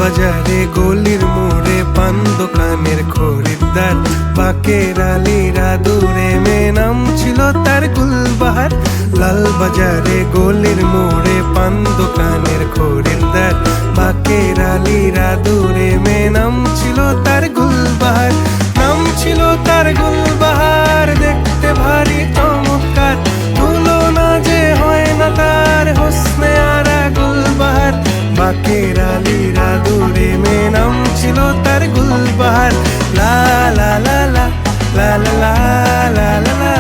বাজারে গলির মোড়ে পান দোকানের খরিদ্দার, বাঁকের আলীরা দূরে মেয়ে নাম ছিল তার গুলবাহার। লাল বাজারে গলির মোড়ে পান দোকানের খরিদ্দার, বাঁকের আলীরা দূরে মেয়ে নাম ছিল তার গুলবাহার। নাম ছিল তার গুলবাহার, দেখতে ভারী চমৎকার, তুলনা যে হয় না তার হোসনে আরা গুলবাহার। বাঁকের আলীরা দূরে মেয়ে নাম ছিল তার গুলবাহার। লা লা লা লা লা লা লা লা লা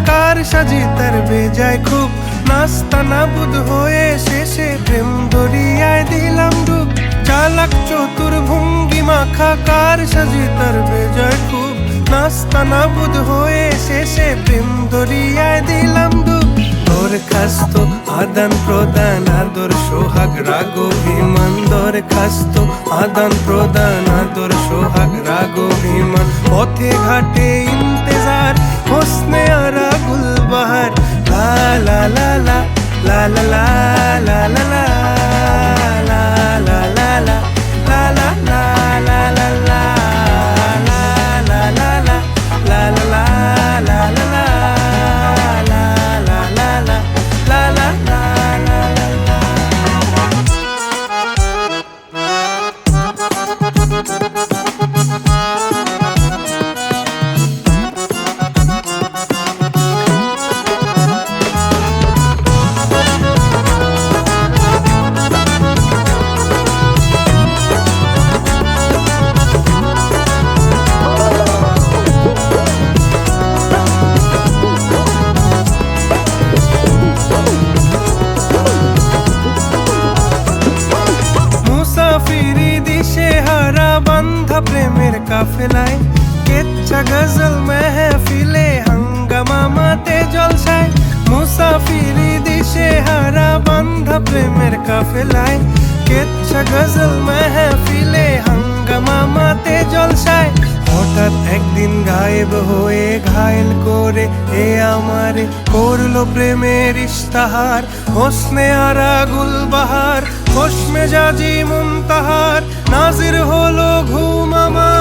কার সাজি তার বেজায় খুব, নাস্তা নাবুদ হয়ে শেষে প্রেম দরিয়ায় দিলাম ডুব। চালাক চতুর ভঙ্গি মাখা কার সাজি তার বেজায় খুব, নাস্তা নাবুদ হয়ে শেষে প্রেম দরিয়ায় দিলাম ডুব। দরখাস্ত আদান প্রদান আদর সোহাগ রাগ অভিমান, দরখাস্ত আদান প্রদান আদর সোহাগ রাগ অভিমান। পথে ঘাটে ইন্তেজার হোসনে আরা গুলবাহার। লা লা লা লা লা লা লা লা লা লা লা লা লা লা লা লা লা লা প্রেমের কাফেলায় কেচ্ছা গজল মেহফিলে হাঙ্গামা মাতে জলসায়। মুসাফিরি দিশে হারা বান্ধা প্রেমের কাফেলায় কেচ্ছা গজল মেহফিলে হাঙ্গামা মাতে জলসায়। হঠাৎ একদিন গায়েব হয়ে ঘায়েল করে এ আমারে করলো প্রেমের ইশতাহার। হোসনে আরা গুলবাহার, খোশ মেজাজি মুনতাহার, নাজির হলো ঘুম আমার।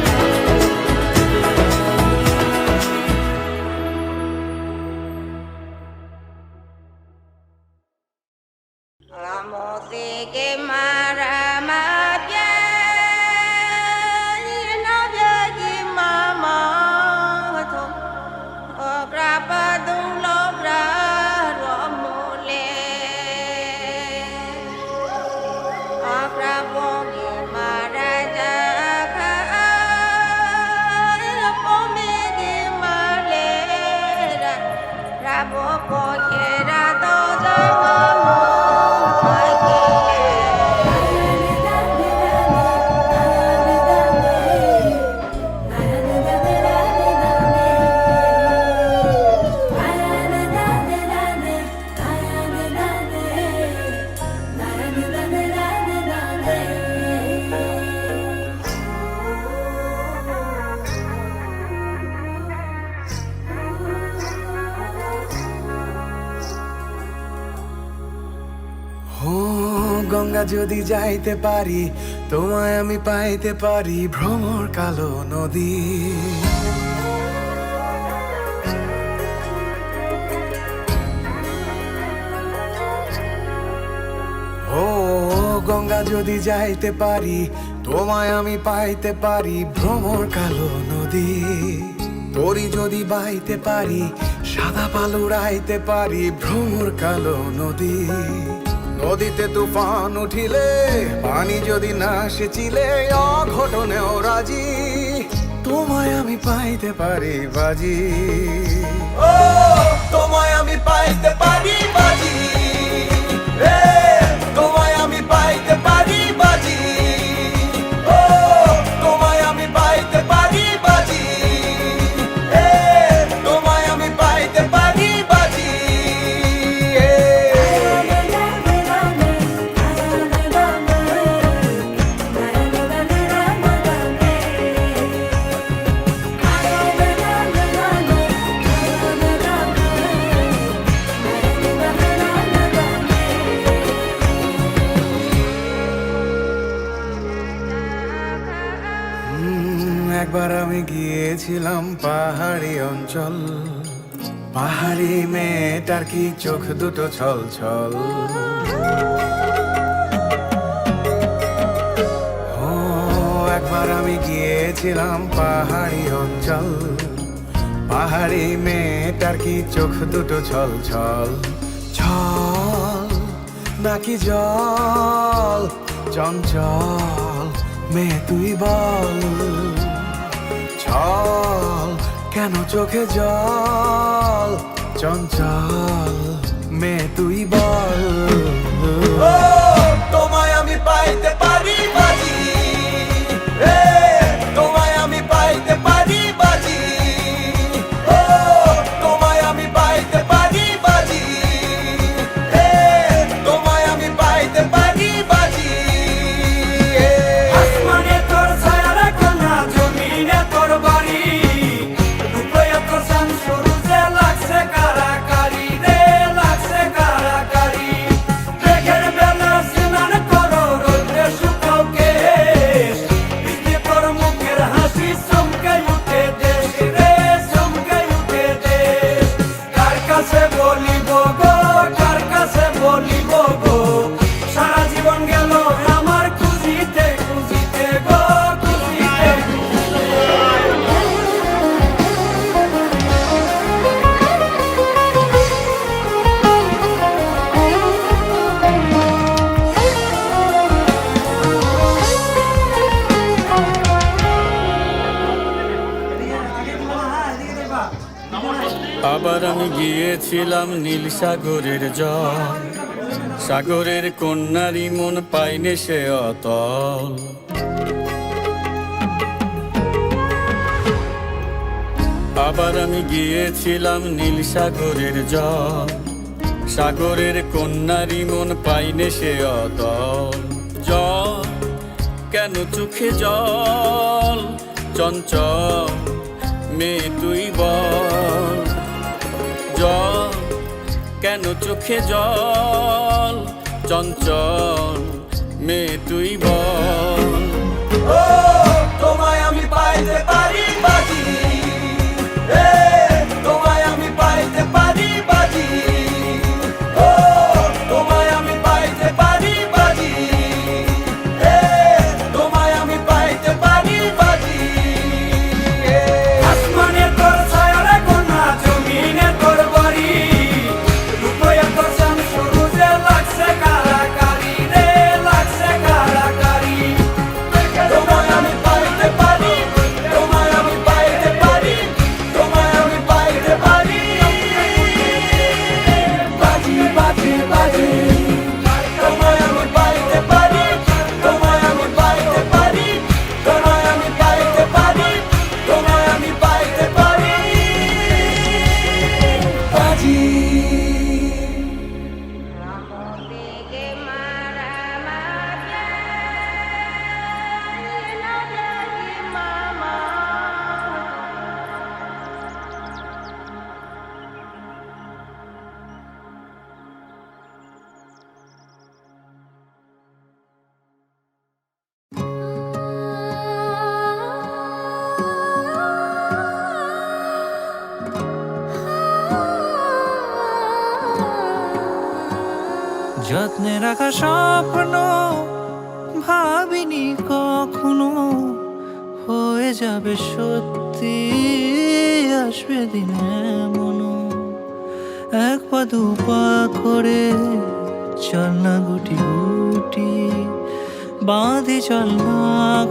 গঙ্গা যদি যাইতে পারি, তোমায় আমি পাইতে পারি, ভ্রমর কালো নদী। ও গঙ্গা যদি যাইতে পারি, তোমায় আমি পাইতে পারি, ভ্রমর কালো নদী। তরি যদি বাইতে পারি, সাদা পাল উড়াইতে পারি, ভ্রমর কালো নদী। নদীতে তুফান উঠিলে, পানি যদি না সেচিলে, অঘটনেও রাজি, তোমায় আমি পাইতে পারি বাজি। ও তোমায় আমি পাইতে পারি বাজি, তোমায় আমি পাইতে পারি বাজি। ও তোমায় আমি পাইতে পারি বাজি, তোমায় আমি পাইতে পারি বাজি। একবার আমি গিয়েছিলাম পাহাড়ি অঞ্চল, পাহাড়ি মেয়েটার কি চোখ দুটো ছল ছল। ও একবার আমি গিয়েছিলাম পাহাড়ি অঞ্চল, পাহাড়ি মেয়েটার কি চোখ দুটো ছল ছল। ছল নাকি জল, চঞ্চল মেয়ে তুই বল। ছল কেন চোখে জল, চঞ্চল মেয়ে তুই বল। তোমায় আমি পাইতে পারি বাজি, তোমায় আমি পাইতে পারি বাজি। ও তোমায় আমি পাইতে পারি বাজি, তোমায় আমি পাইতে পারি বাজি। আসমানে তোর ছায়া রাখো না, জমিনে তোর বাড়ি, রূপে তোর চাঁদ সূর্যে লাগছে কারাকারি রে, লাগছে কারাকারি। মেঘের বেলা স্নান করো, রোদে শুকাও কেশ, বৃষ্টি তোর মুখের হাসি চমকে উঠে দেশ রে, চমকে উঠে দেশ। কার কাছে বলিব গো, কার কাছে বলিব গো, সারা জীবন গেল আমার খুঁজিতে খুঁজিতে গো, খুঁজিতে খুঁজিতে। আবার আমি গিয়েছিলাম নীল সাগরের জল, সাগরের কন্যারি মন পাইনে সে অতল। আবার আমি গিয়েছিলাম নীল সাগরের জল, সাগরের কন্যারি মন পাইনে সে অতল। জল কেন চোখে জল, চঞ্চল মেয়ে তুই বল। জল কেন চোখে জল, চঞ্চল মেয়ে তুই বল। ও তোমায় আমি পাইতে পারি বাজি, তোমায় আমি পাইতে পারি বাজি। ও তোমায় আমি পাইতে পারি বাজি, তোমায় আমি পাইতে পারি বাজি। আসমানে তোর ছায়া রাখো না, জমিনে তোর বাড়ি, রূপে তোর চাঁদ সূর্যে লাগছে কারাকারি রে, লাগছে কারাকারি। তোমায় আমি পাইতে পারি, যত্নে রাখা স্বপ্ন ভাবিনি কখনো হয়ে যাবে সত্যি, আসবে দিনে মনো। এক পা দু পা করে চল না গুটি গুটি, বাঁধি চল না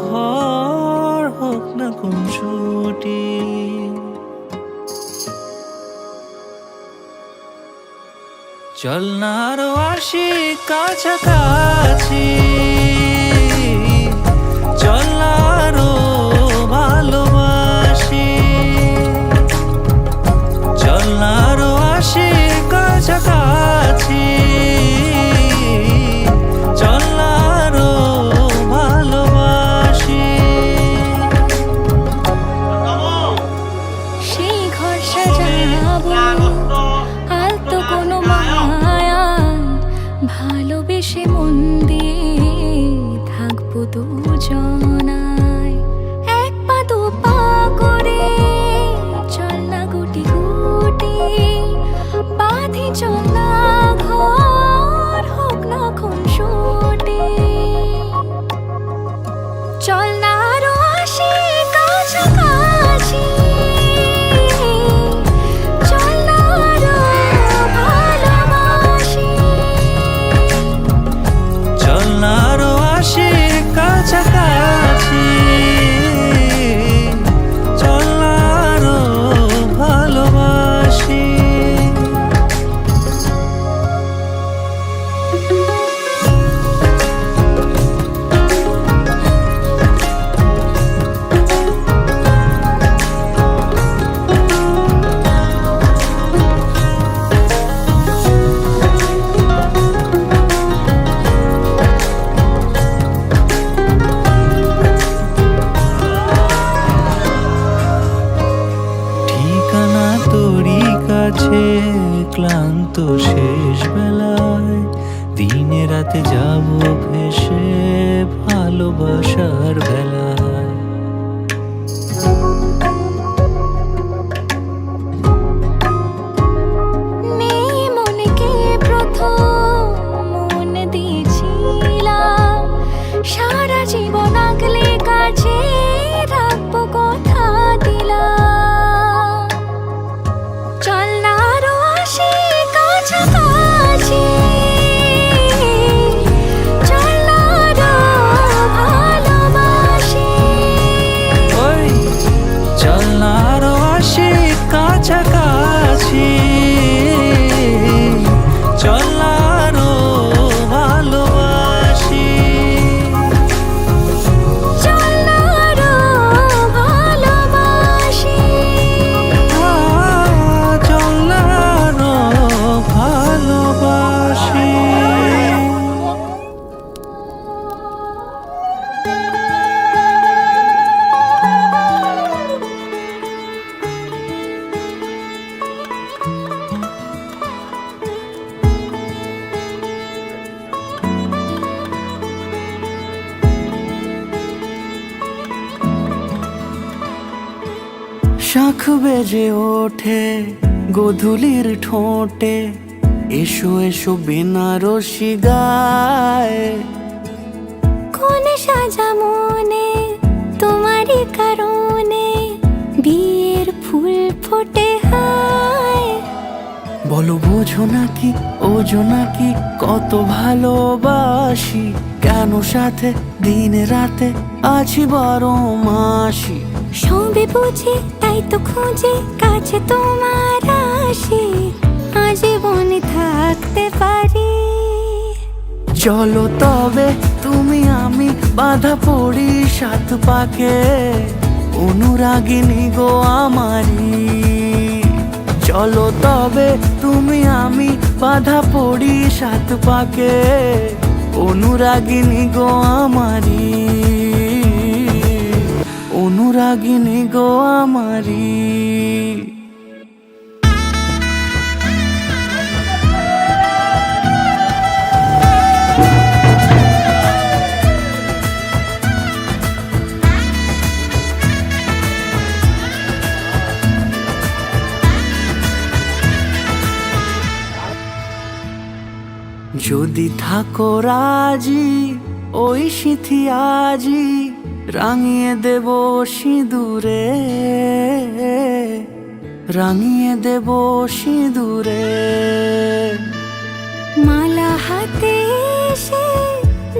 ঘর, হোক না কোন ছুটি। চল না আরো আসি কাছাকাছি, চল না আরো ভালোবাসি, চল না আরো আসি কাছাকাছি, চল না আরো ভালোবাসি। সেই ঘর সাজাবো আলতো কোনো মায়া, ভালোবেসে মন দিয়ে থাকবো দুজনায়। এক পা দু পা করে চল না গুটি গুটি, বাঁধি চল না ঘর, হোক না খুনসুটি। চল না আরো আসি কাছাকাছি, চল না আরো ভালোবাসি, চল না আরো আসি কাছাকাছি, চল না আরো ভালোবাসি। ঠিকানা তোরই কাছে ক্লান্ত শেষ বেলায়, দিনে রাতে যাব ভেসে ভালোবাসার ভেলায়। নেই মনে কে প্রথম মন দিয়েছিলাম, সারা জীবন আগলে কাছে রাখবো কথা দিলাম। চল না আরো আসি কাছাকাছি, চল না আরো ভালোবাসি, ওই চল না আরো আসি কাছাকাছি, চল না আরো ভালোবাসি, চল না আরো ভালোবাসি। চল না আরো ভালোবাসি। শাঁখ বেজে ওঠে গোধূলির ঠোঁটে, এসো এসো বেনারসি গায়। কোন সাজা মনে তোমারই কারণে, বিয়ের ফুল ফোটে হায়। বলো বোঝো নাকি ওজো নাকি কত ভালোবাসি, কেন সাথে দিন রাতে আছি 12 মাসি। সবে বুঝি তাই তো খুঁজে কাছে তোমার আসি, আজীবনে থাকতে পারি। চলো তবে তুমি আমি বাঁধা পড়ি 7 পাকে, অনুরাগিনী গো আমারি। চলো তবে তুমি আমি বাঁধা পড়ি 7 পাকে, অনুরাগিনী গো আমারি, অনুরাগিনী গো আমারি। যদি থাকো রাজি ওই সিথি আজি রাঙিয়ে দেব সিঁদুরে, রাঙিয়ে দেব সিঁদুরে। মালা হাতে এসে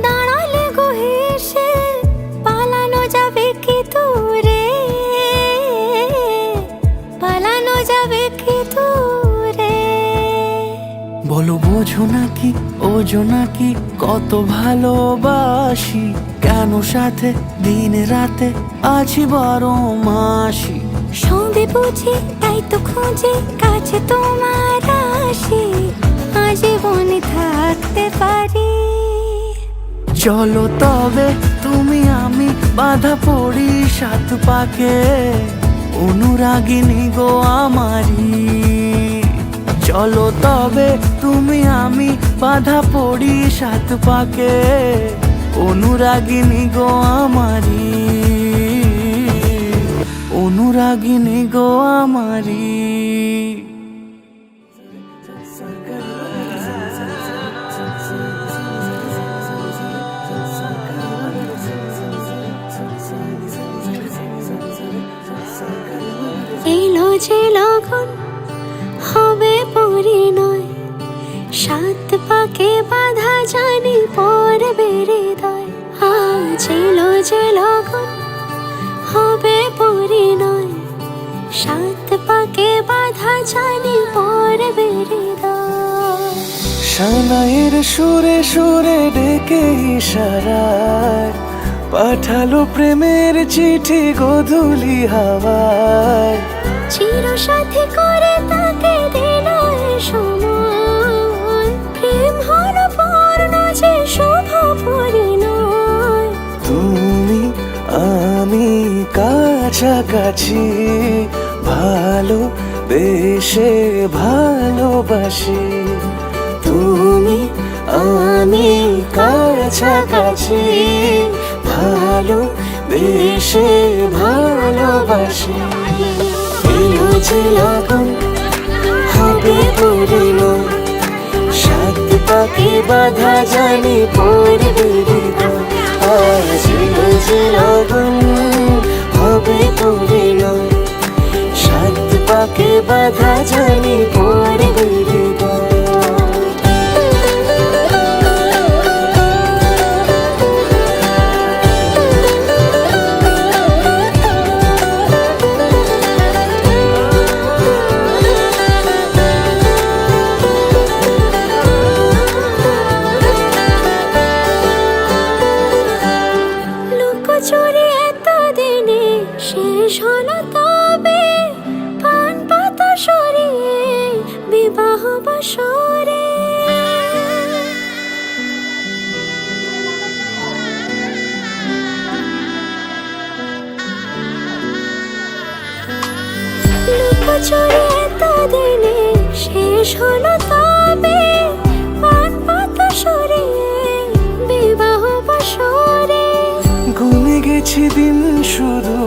দাঁড়ালে গো হেসে, পালানো যাবে কি দূরে, পালানো যাবে কি দূরে। বলো বোঝো নাকি ওজো নাকি কত ভালোবাসি, কেন সাথে দিন রাতে আছি 12 মাসি। সবে বুঝি তাই তো খুঁজে কাছে তোমার আসি, আজীবনে থাকতে পারি। চলো তবে তুমি আমি বাধা পড়ি 7 পাকে, অনুরাগিনী গো আমারি। চলো তবে তুমি আমি বাধা পড়ি 7 পাকে, অনুরাগিনী গো আমারি, অনুরাগিনী গো আমারি। এলো যে লগন হবে পরিণয়, 7 পাকে বাধা জানি পড়বে হৃদয়। আজ এলো যে লগন হবে পরিণয়, 7 পাকে বাধা জানি পড়বে হৃদয়। সানাইয়ের সুরে সুরে ডেকে ইশারায় পাঠালো প্রেমের চিঠি গোধূলি হাওয়ায়। চির সাথী করে তাকে দিল এ সময়, প্রেম হলো পূর্ণ যে শুভ পরিণয়। তুমি আমি কাছাকাছি, ভালো বেশে ভালোবাসি। তুমি আমি কাছাকাছি, ভালো বেশে ভালোবাসি। এলো যে লগন হবে পরিণয়, 7 পাকে বাধা জানি পড়বে হৃদয়। আজ এলো যে লগন হবে পরিণয়, 7 পাকে বাধা জানি পড়বে হৃদয়। চুরি এতদিনে শেষ হলো তবে, পান পাতা সরিয়ে বিবাহ বাসরে। লুকোচুরি এতদিনে শেষ হলো তবে, পান পাতা সরিয়ে বিবাহ বাসরে। গুনে গেছি দিন শুধু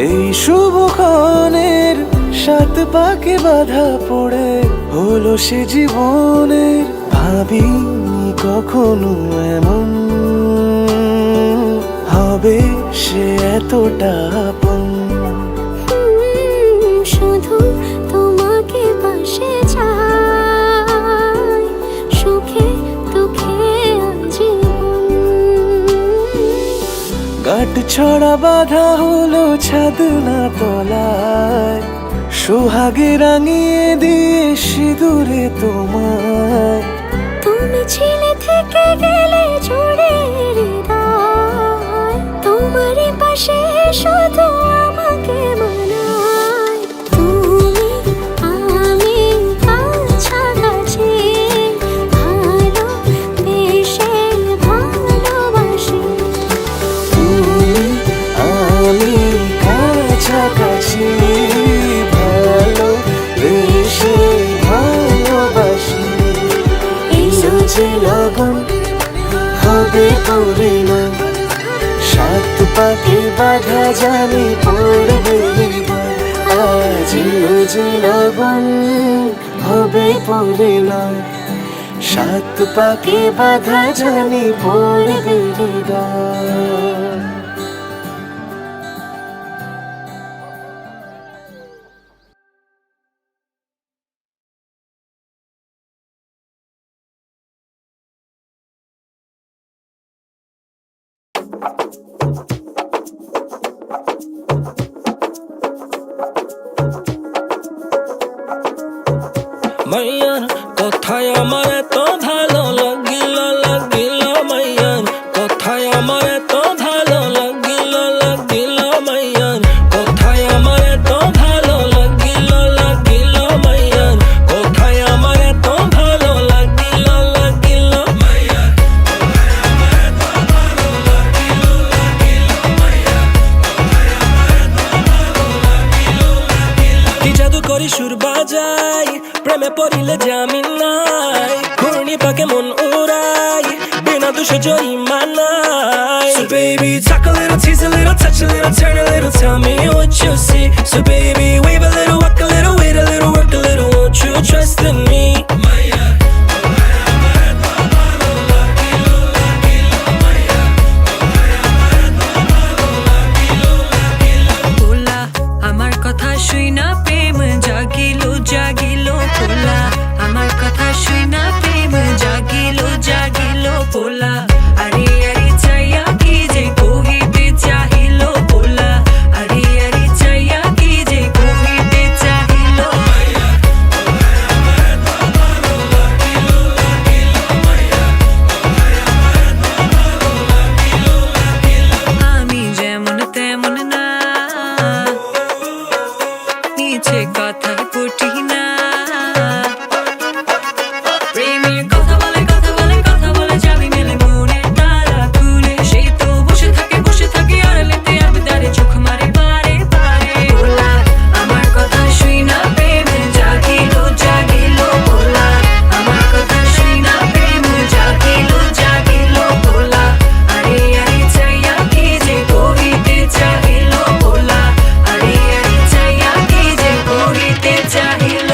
এই শুভক্ষণের, 7 পাকে বাধা পড়ে হলো সে জীবনের। ভাবিনি কখনো এমন হবে সে এতটা আপন। শুধু তোমাকে পাশে চাই, সুখে দুঃখে আজীবন। কাট ছড়া বাধা হলো ছাদ না তলায়, সোহাগে রাঙিয়ে দিয়ে সিঁদুরে তোমায়। তুমি ছিলে থেকে গেলে জুড়ে হৃদয়, তোমারই পাশে শুধু আমাকে মানায়। তুমি আমি কাছাকাছি, ভালো বেশে ভালোবাসি। তুমি আমি কাছাকাছি, ভালো বেশে ভালোবাসি। এলো যে লগন হবে পরিণয়, 7 পাকে বাধা জানি পড়বে হৃদয়। আজ এলো যে লগন হবে পরিণয়, সাত পাকে বাধা জানি পড়বে হৃদয়। মাইয়ার কথায় আমার এত ভালো লাগিল লাগিল, মাইয়ার কথায় আমার এত ভালো লাগিল লাগিল, মাইয়ার কথায় আমার এত ভালো লাগিল লাগিল, মাইয়ার কথায় আমার এত ভালো লাগিল লাগিল, মাইয়ার কি জাদু করি সুর বাজাই, প্রেমে পড়িলে জামিন নাই, ঘূর্ণি পাকে মন উড়াই, বিনা দোষে জরিমানাই। So baby, talk a little, tease a little, touch a little, turn a little, tell me what you see. So baby, wave a little, walk a little, wait a little, work a little, won't you trust in me? পোলা আমার কথা শুই না প্রেম জাগিল জাগিল, পোলা আমার কথা শুই না প্রেম জাগিল জাগিল, পোলা আরে আরে চাইয়া কি যে কহিতে চাহিল, পোলা আরে আরে চাইয়া কি যে কহিতে চাহিল। আমি যেমন তেমন না, নিচে কথায় পটি না, প্রেমের কথা বলে কথা বলে কথা বলে যাবি মেলে মনে তারা খুলে, সে তো বসে থাকে আড়ালেতে আবদারে চোখ মারে বারে বারে। পোলা আমার কথা শুই না প্রেম জাগিল জাগিল, পোলা আমার কথা শুই না প্রেম জাগিল জাগিল, পোলা আরে আরে চাইয়া কি যে কহিতে চাহিল, পোলা আরে আরে চাইয়া কি যে কহিতে চাহিল।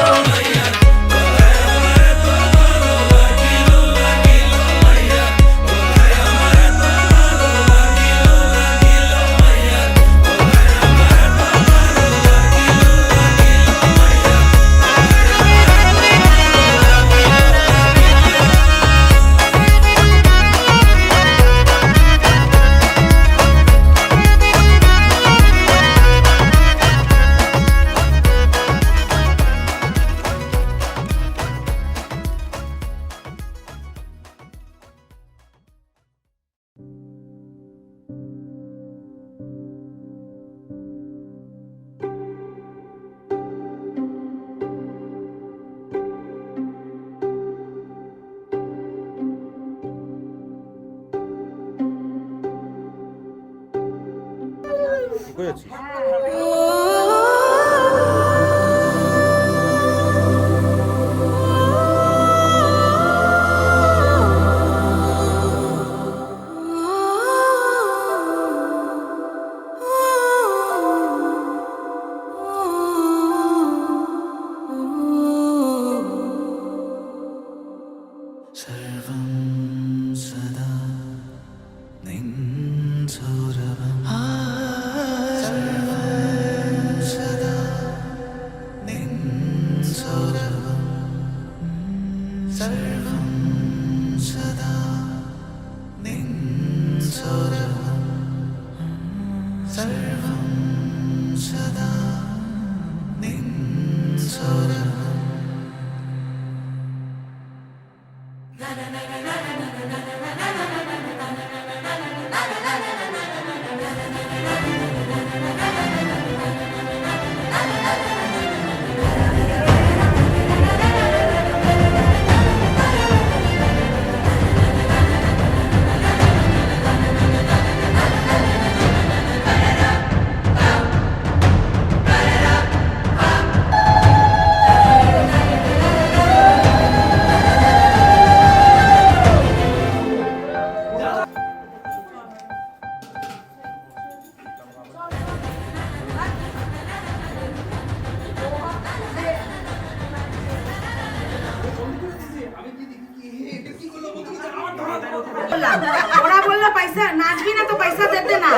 বললাম ওরা বললো পয়সা নাচবি না তো পয়সা দেতে না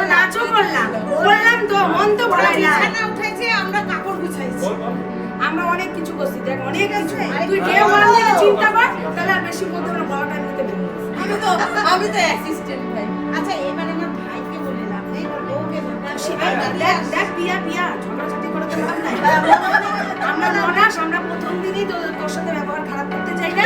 নাচও করলাম বললাম তো মন তো ভরাই না উঠেছে আমরা কাপড় গুছাইছি আমরা অনেক কিছু করছি দেখ অনেক কিছু তুই ডে ওয়ান থেকে চিন্তা কর তাহলে আর বেশি বলতে না বড়টা নিতে পারবি আমি তো অ্যাসিস্ট্যান্ট ভাই আচ্ছা এবার আমার ভাইকে বললাম এই বউকে দেখ দেখ পিয়া পিয়া ঝগড়াঝাটি করে তো লাভ নাই আমরা ননাস আমরা প্রথম দিনই তোর সাথে ব্যবহার খারাপ করতে চাই না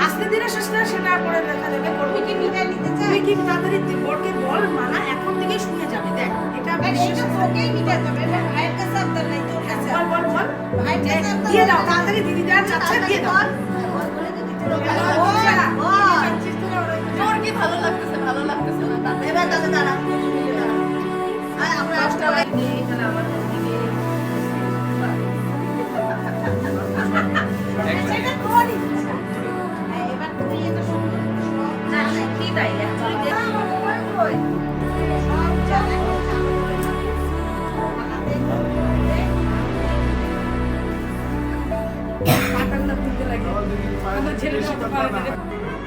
আস্তে ধীরে সুস্থ সেটা পরে দেখা যাবে করবি কি মিটাই নিতে চাই তুই কি তাড়াতাড়ি বড়কে বল মানা এখন থেকে শুনে যাবে দেখ এটা এটা তোকেই মিটাই যাবে ভাইয়ের কাছে আপনার নাই তোর কাছে বল বল বল ভাই দিয়ে দাও তাড়াতাড়ি দিদি যা চাচ্ছে দিয়ে দাও তোর কি ভালো লাগতেছে না এবার দাদা দাঁড়া আমরা আসতে নিয়ে এখানে আমার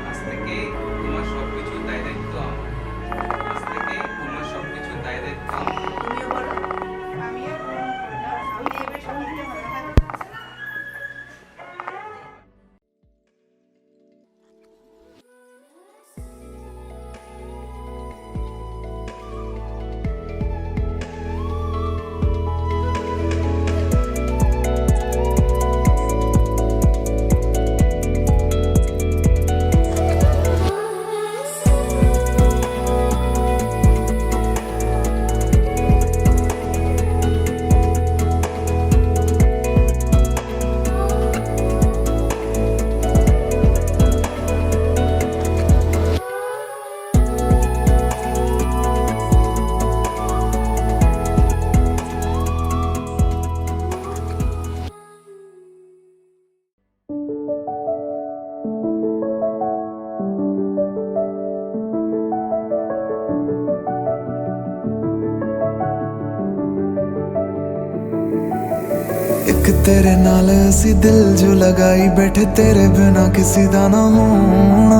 আজ থেকে তোমার সবকিছু দায় দায়িত্ব আমার আজ থেকে তোমার সবকিছু দায় দায়িত্ব আমার एक तेरे नाल असी दिल जो लगाई बैठे तेरे बिना किसी दा ना होना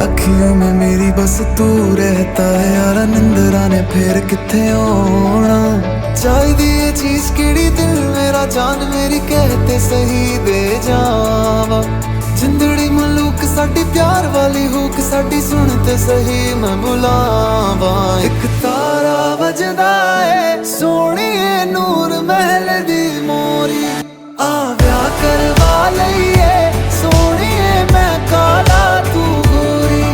अखियों में मेरी बस तू रहता है यार निंदरा ने फिर किथे आना चाहिदी ये चीज किड़ी दिल मेरा जान मेरी कहते सही दे जावा जिंदड़ी मलूक साडी प्यार वाली हुक साडी सुनते सही मैं बुलावा एक तारा बजदा है सोहणीए नूर महल दी मोरी आ ब्याह करवा लईए सोहणीए मैं काला तू गोरी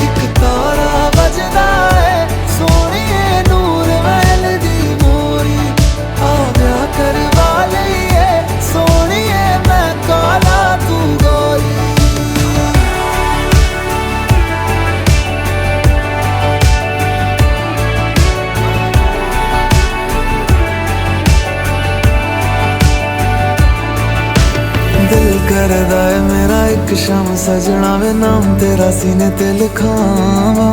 एक तारा बजदा है सोहणीए नूर महल दी मोरी आ ब्याह करवा लईए सोहणीए मैं काला तू गोरी दिल करदा है मेरा एक शाम सजना वे नाम तेरा सीने ते लिखावा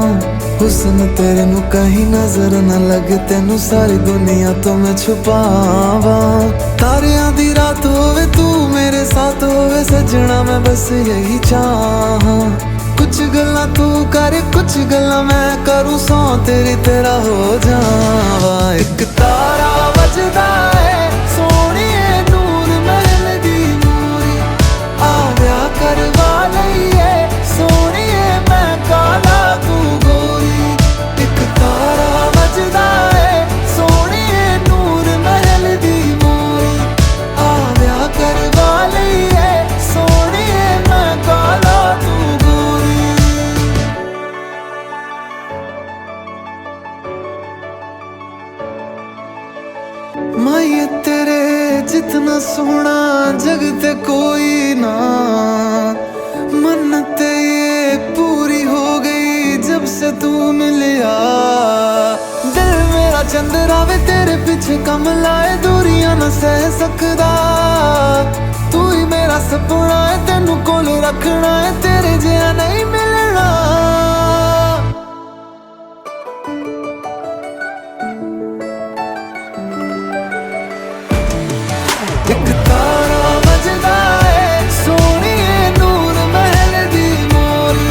हुस्न तेरे नु कहीं नजर न लगे तेनू सारी दुनिया तो मैं छुपावा तारियां दी रात होवे तू मेरे साथ होवे सजना मैं बस यही चाहा कुछ गल्ला तू कर कुछ गल्ला मैं करूं सौ तेरी तेरा हो जावा एक तारा बजदा है सोहणीए नूर महल दी मोरी आ ब्याह करवा लईए सोहणीए मैं काला तू गोरी एक तारा बजदा है सोहणीए नूर महल दी मोरी आ ब्याह करवा लईए सोहणीए मैं काला तू गोरी माये तेरे जितना सोना जग ते कोई ना मन्नते ये पूरी हो गई जब से तू मिलिया दिल मेरा चंद्रा वे तेरे पीछे कम लाए दूरियां न सह सकदा तू ही मेरा सपना है तेनू कोल रखना है तेरे जिहा नहीं मिलना एक तारा बजदा है सोहणीए नूर महल दी मोरी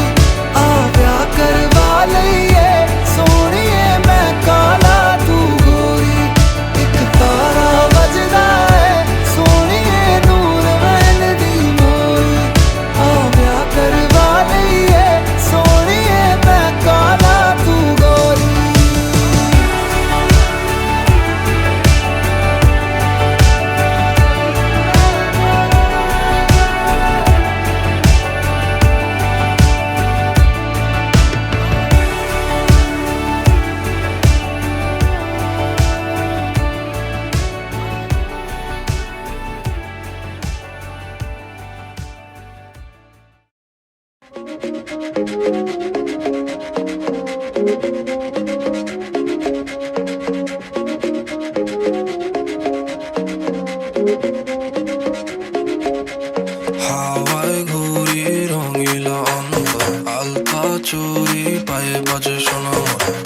হাওয়ায় ঘুরি রঙিলা অন্তর আলতা চুরি পায়ে বাজে শোনা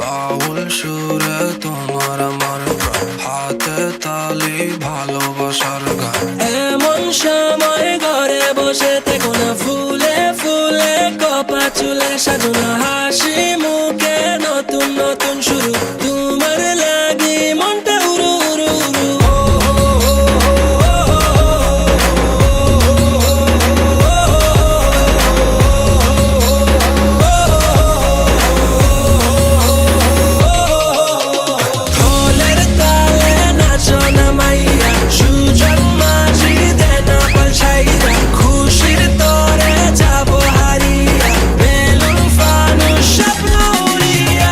বাউল সুরে তোমার আমার প্রাণ হাতে তালি ভালোবাসার গান এমন সময় ঘরে বসে থেকো না ফুলে ফুলে কপা চুলে সাজনা হাসি মুখে নতুন নতুন শুরু তোমার লাগি মনটা উড়ু উড়ু উড়ু ঢোলের তালে নাচো না মাইয়া সুজন মাঝি দেনা পাল্টাইয়া খুশির তরে যাবো হারিয়া বেলুন ফানুস স্বপ্ন উড়িয়া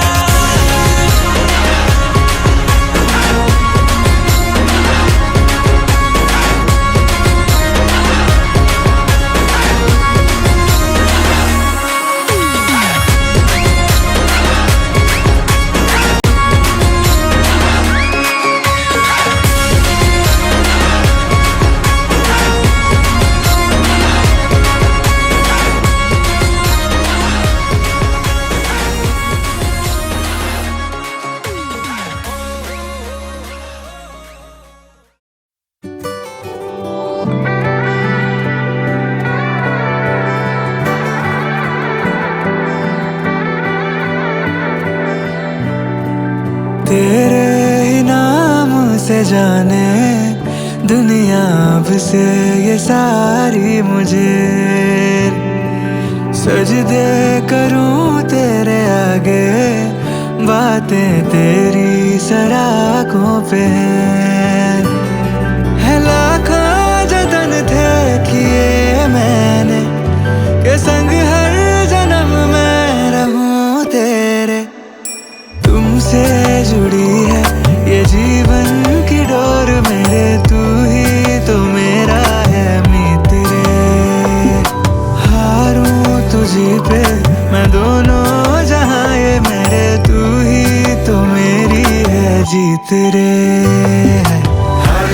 तेरे ही नाम से जाने दुनिया अब से ये सारी मुझे सजदे करूं तेरे आगे बातें तेरी सराखों पे है लाखों जतन थे किए मैंने के संग हर जन्म में रहूं तेरे तुमसे जुड़ी है ये जीवन की डोर मेरे तू ही तो मेरा है मित्र हारूं तुझी पे मैं दोनों जहां ये मेरे तू ही तो मेरी है जीत रे हर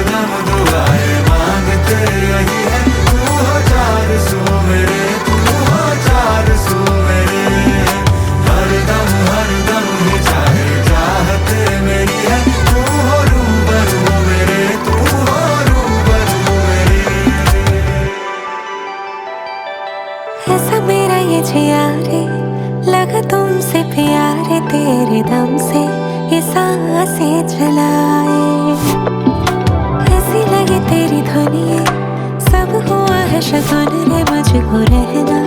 दम दुआएं मांगते यही है तू हो चार सौ मेरे तू हो चार सौ मेरे हर दम ही चाहे चाहते मेरी है तू हो रूबरू मेरे तू हो रूबरू मेरे ऐसा मेरा ये जिया रे लगा तुमसे प्यारे तेरे दम से ये सांसें चलाए ऐसी लगी तेरी धुनी सब हुआ है शगुन रे मुझको रहना